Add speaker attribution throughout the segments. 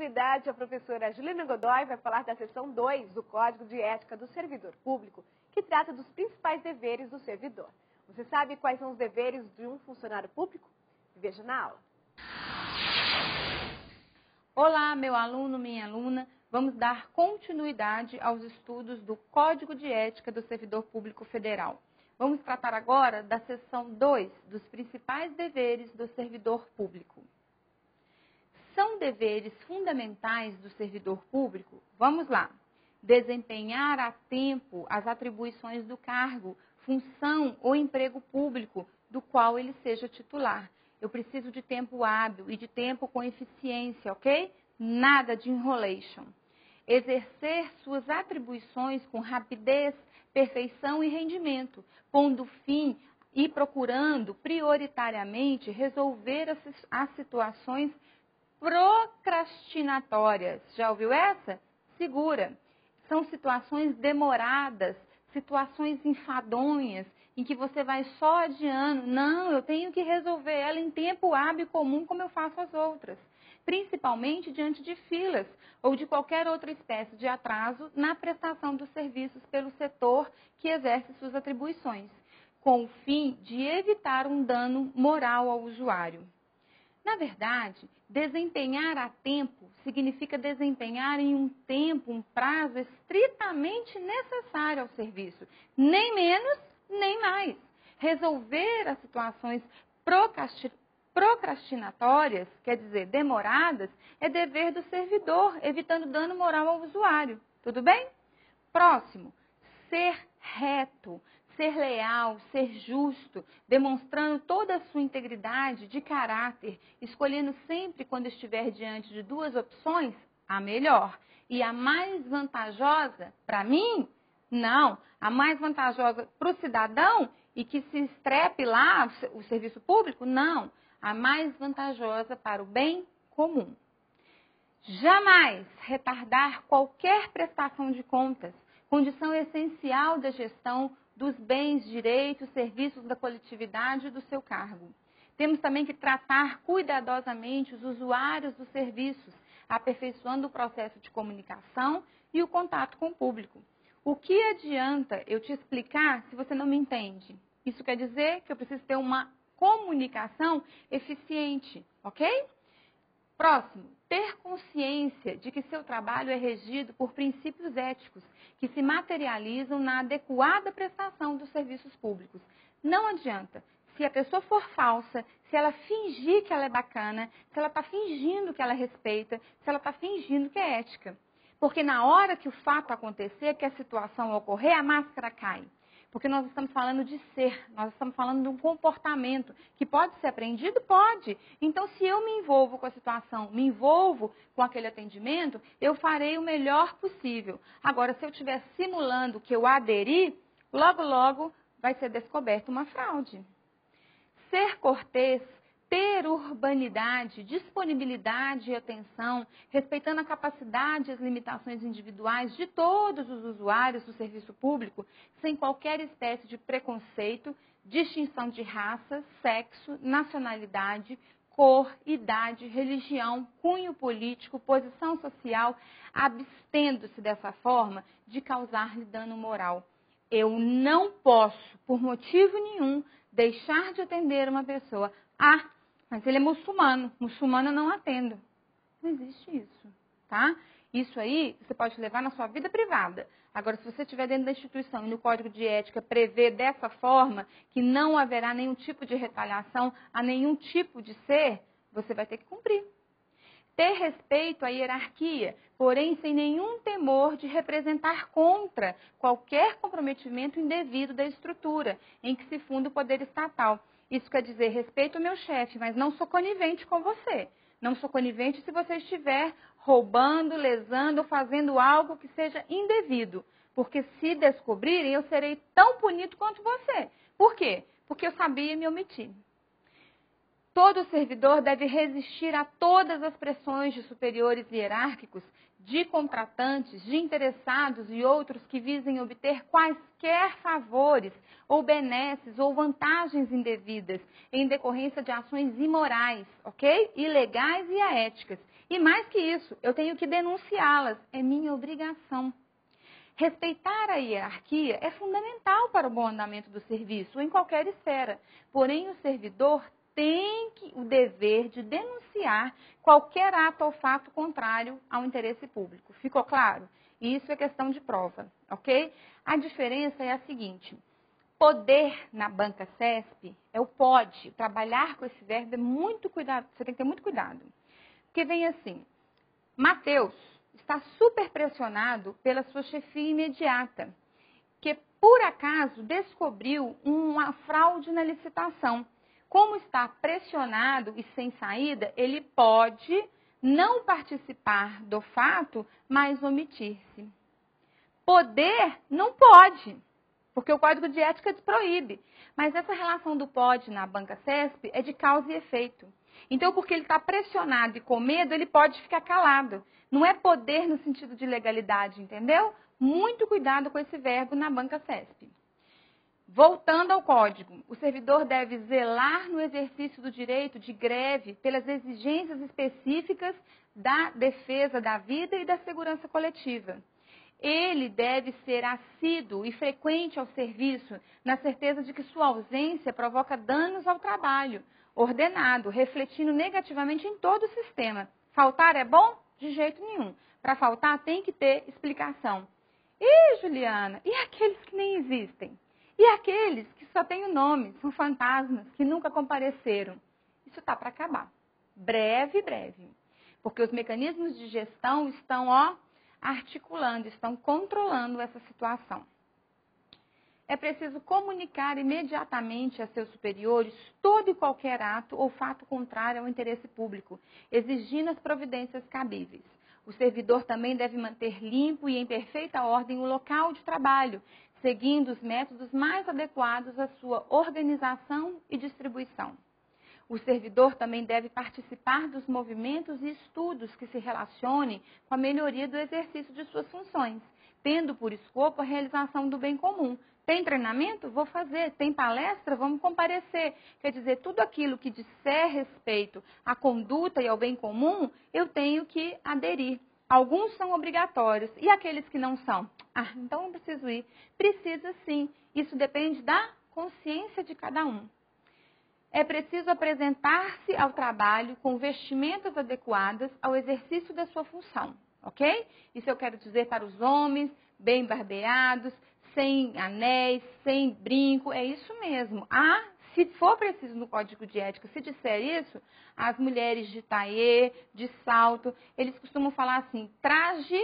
Speaker 1: continuidade, a professora Juliana Godoy vai falar da seção 2 do Código de Ética do Servidor Público, que trata dos principais deveres do servidor. Você sabe quais são os deveres de um funcionário público? Veja na aula.
Speaker 2: Olá, meu aluno, minha aluna. Vamos dar continuidade aos estudos do Código de Ética do Servidor Público Federal. Vamos tratar agora da seção 2, dos principais deveres do servidor público. São deveres fundamentais do servidor público? Vamos lá. Desempenhar a tempo as atribuições do cargo, função ou emprego público do qual ele seja titular. Eu preciso de tempo hábil e de tempo com eficiência, ok? Nada de enrolation. Exercer suas atribuições com rapidez, perfeição e rendimento, pondo fim e procurando prioritariamente resolver as situações procrastinatórias. Já ouviu essa? Segura. São situações demoradas, situações enfadonhas, em que você vai só adiando. Não, eu tenho que resolver ela em tempo hábil comum, como eu faço as outras. Principalmente diante de filas ou de qualquer outra espécie de atraso na prestação dos serviços pelo setor que exerce suas atribuições, com o fim de evitar um dano moral ao usuário. Na verdade, desempenhar a tempo significa desempenhar em um tempo, um prazo estritamente necessário ao serviço, nem menos, nem mais. Resolver as situações procrastinatórias, quer dizer, demoradas, é dever do servidor, evitando dano moral ao usuário. Tudo bem? Próximo, ser reto, ser leal, ser justo, demonstrando toda a sua integridade de caráter, escolhendo sempre quando estiver diante de duas opções, a melhor. E a mais vantajosa, para mim, não. A mais vantajosa para o cidadão e que se estrepe lá o serviço público, não. A mais vantajosa para o bem comum. Jamais retardar qualquer prestação de contas, condição essencial da gestão dos bens, direitos, serviços da coletividade e do seu cargo. Temos também que tratar cuidadosamente os usuários dos serviços, aperfeiçoando o processo de comunicação e o contato com o público. O que adianta eu te explicar se você não me entende? Isso quer dizer que eu preciso ter uma comunicação eficiente, ok? Próximo, ter consciência de que seu trabalho é regido por princípios éticos que se materializam na adequada prestação dos serviços públicos. Não adianta. Se a pessoa for falsa, se ela fingir que ela é bacana, se ela está fingindo que ela respeita, se ela está fingindo que é ética. Porque na hora que o fato acontecer, que a situação ocorrer, a máscara cai. Porque nós estamos falando de ser, nós estamos falando de um comportamento que pode ser aprendido? Pode. Então, se eu me envolvo com a situação, me envolvo com aquele atendimento, eu farei o melhor possível. Agora, se eu estiver simulando que eu aderi, logo, logo vai ser descoberta uma fraude. Ser cortês, ter urbanidade, disponibilidade e atenção, respeitando a capacidade e as limitações individuais de todos os usuários do serviço público, sem qualquer espécie de preconceito, distinção de raça, sexo, nacionalidade, cor, idade, religião, cunho político, posição social, abstendo-se dessa forma de causar-lhe dano moral. Eu não posso, por motivo nenhum, deixar de atender uma pessoa. Ah, mas ele é muçulmano. Muçulmano eu não atendo. Não existe isso, tá? Isso aí você pode levar na sua vida privada. Agora, se você estiver dentro da instituição e no Código de Ética prevê dessa forma que não haverá nenhum tipo de retaliação a nenhum tipo de ser, você vai ter que cumprir. Ter respeito à hierarquia, porém sem nenhum temor de representar contra qualquer comprometimento indevido da estrutura em que se funda o poder estatal. Isso quer dizer, respeito o meu chefe, mas não sou conivente com você. Não sou conivente se você estiver roubando, lesando ou fazendo algo que seja indevido. Porque se descobrirem, eu serei tão punido quanto você. Por quê? Porque eu sabia e me omiti. Todo servidor deve resistir a todas as pressões de superiores hierárquicos, de contratantes, de interessados e outros que visem obter quaisquer favores ou benesses ou vantagens indevidas em decorrência de ações imorais, ok? Ilegais e aéticas. E mais que isso, eu tenho que denunciá-las, é minha obrigação. Respeitar a hierarquia é fundamental para o bom andamento do serviço, em qualquer esfera. Porém, o servidor tem o dever de denunciar qualquer ato ou fato contrário ao interesse público. Ficou claro? Isso é questão de prova, ok? A diferença é a seguinte: poder na banca CESP é o pode. Trabalhar com esse verbo é muito cuidado, você tem que ter muito cuidado. Porque vem assim: Mateus está super pressionado pela sua chefia imediata, que por acaso descobriu uma fraude na licitação. Como está pressionado e sem saída, ele pode não participar do fato, mas omitir-se. Poder não pode, porque o Código de Ética proíbe. Mas essa relação do pode na banca CESP é de causa e efeito. Então, porque ele está pressionado e com medo, ele pode ficar calado. Não é poder no sentido de legalidade, entendeu? Muito cuidado com esse verbo na banca CESP. Voltando ao código, o servidor deve zelar no exercício do direito de greve pelas exigências específicas da defesa da vida e da segurança coletiva. Ele deve ser assíduo e frequente ao serviço, na certeza de que sua ausência provoca danos ao trabalho, ordenado, refletindo negativamente em todo o sistema. Faltar é bom? De jeito nenhum. Para faltar tem que ter explicação. E, Juliana, e aqueles que nem existem? E aqueles que só têm o nome, são fantasmas, que nunca compareceram? Isso está para acabar. Breve, breve. Porque os mecanismos de gestão estão, articulando, estão controlando essa situação. É preciso comunicar imediatamente a seus superiores todo e qualquer ato ou fato contrário ao interesse público, exigindo as providências cabíveis. O servidor também deve manter limpo e em perfeita ordem o local de trabalho, seguindo os métodos mais adequados à sua organização e distribuição. O servidor também deve participar dos movimentos e estudos que se relacionem com a melhoria do exercício de suas funções, tendo por escopo a realização do bem comum. Tem treinamento? Vou fazer. Tem palestra? Vamos comparecer. Quer dizer, tudo aquilo que disser respeito à conduta e ao bem comum, eu tenho que aderir. Alguns são obrigatórios. E aqueles que não são? Então não preciso ir. Precisa sim. Isso depende da consciência de cada um. É preciso apresentar-se ao trabalho com vestimentas adequadas ao exercício da sua função, ok? Isso eu quero dizer para os homens, bem barbeados, sem anéis, sem brinco, é isso mesmo. Se for preciso no Código de Ética, se disser isso, as mulheres de taillé, de salto, eles costumam falar assim, traje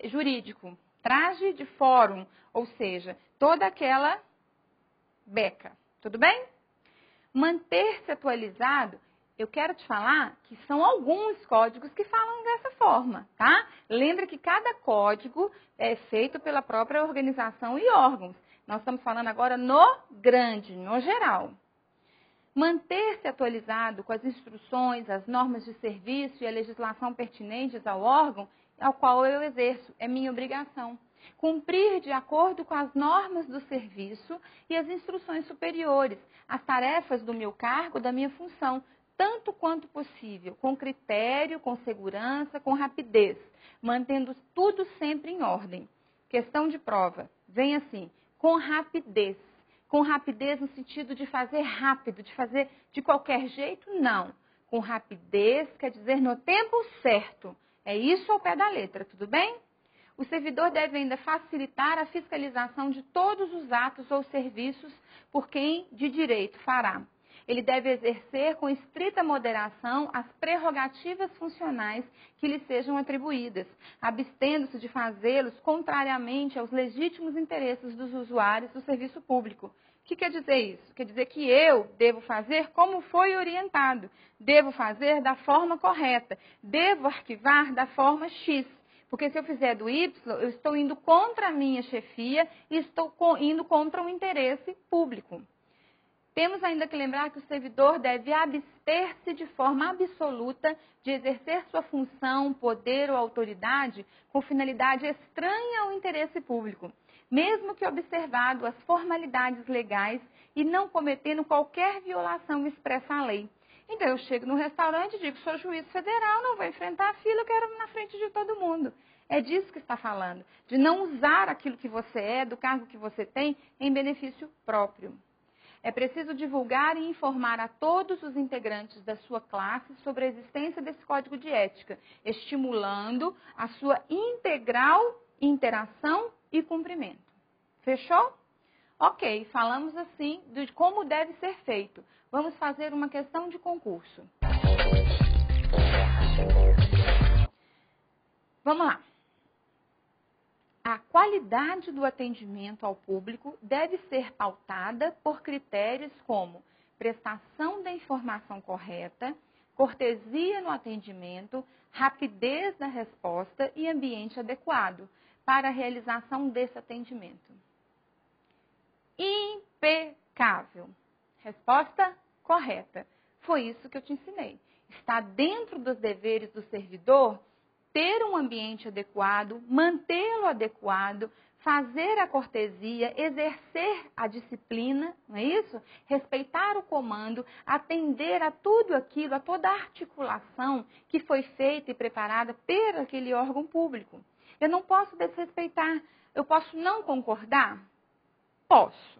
Speaker 2: jurídico, traje de fórum, ou seja, toda aquela beca, tudo bem? Manter-se atualizado, eu quero te falar que são alguns códigos que falam dessa forma, tá? Lembra que cada código é feito pela própria organização e órgãos. Nós estamos falando agora no grande, no geral. Manter-se atualizado com as instruções, as normas de serviço e a legislação pertinentes ao órgão ao qual eu exerço, é minha obrigação. Cumprir de acordo com as normas do serviço e as instruções superiores, as tarefas do meu cargo, da minha função, tanto quanto possível, com critério, com segurança, com rapidez, mantendo tudo sempre em ordem. Questão de prova, vem assim, com rapidez. Com rapidez no sentido de fazer rápido, de fazer de qualquer jeito, não. Com rapidez quer dizer no tempo certo. É isso ao pé da letra, tudo bem? O servidor deve ainda facilitar a fiscalização de todos os atos ou serviços por quem de direito fará. Ele deve exercer com estrita moderação as prerrogativas funcionais que lhe sejam atribuídas, abstendo-se de fazê-los contrariamente aos legítimos interesses dos usuários do serviço público. O que quer dizer isso? Quer dizer que eu devo fazer como foi orientado, devo fazer da forma correta, devo arquivar da forma X. Porque se eu fizer do Y, eu estou indo contra a minha chefia e estou indo contra o interesse público. Temos ainda que lembrar que o servidor deve abster-se de forma absoluta de exercer sua função, poder ou autoridade com finalidade estranha ao interesse público, mesmo que observado as formalidades legais e não cometendo qualquer violação expressa à lei. Então, eu chego no restaurante e digo, sou juiz federal, não vou enfrentar a fila, eu quero na frente de todo mundo. É disso que está falando, de não usar aquilo que você é, do cargo que você tem, em benefício próprio. É preciso divulgar e informar a todos os integrantes da sua classe sobre a existência desse código de ética, estimulando a sua integral interação e cumprimento. Fechou? Ok, falamos assim de como deve ser feito. Vamos fazer uma questão de concurso. Vamos lá. A qualidade do atendimento ao público deve ser pautada por critérios como prestação da informação correta, cortesia no atendimento, rapidez na resposta e ambiente adequado para a realização desse atendimento. Impecável. Resposta correta. Foi isso que eu te ensinei. Está dentro dos deveres do servidor ter um ambiente adequado, mantê-lo adequado, fazer a cortesia, exercer a disciplina, não é isso? Respeitar o comando, atender a tudo aquilo, a toda a articulação que foi feita e preparada por aquele órgão público. Eu não posso desrespeitar, eu posso não concordar? Posso.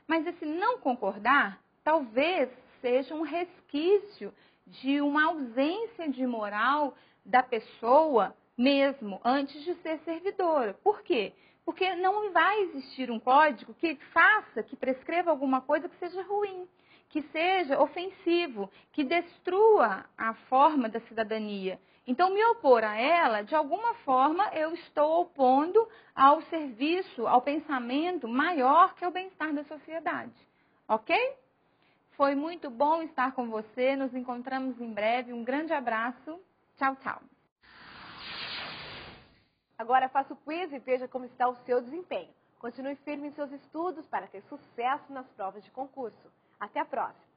Speaker 2: Mas esse não concordar, talvez seja um resquício de uma ausência de moral da pessoa mesmo antes de ser servidora. Por quê? Porque não vai existir um código que faça, que prescreva alguma coisa que seja ruim, que seja ofensivo, que destrua a forma da cidadania. Então, me opor a ela, de alguma forma, eu estou opondo ao serviço, ao pensamento maior que é o bem-estar da sociedade. Ok? Foi muito bom estar com você. Nos encontramos em breve. Um grande abraço. Tchau, tchau.
Speaker 1: Agora faça o quiz e veja como está o seu desempenho. Continue firme em seus estudos para ter sucesso nas provas de concurso. Até a próxima!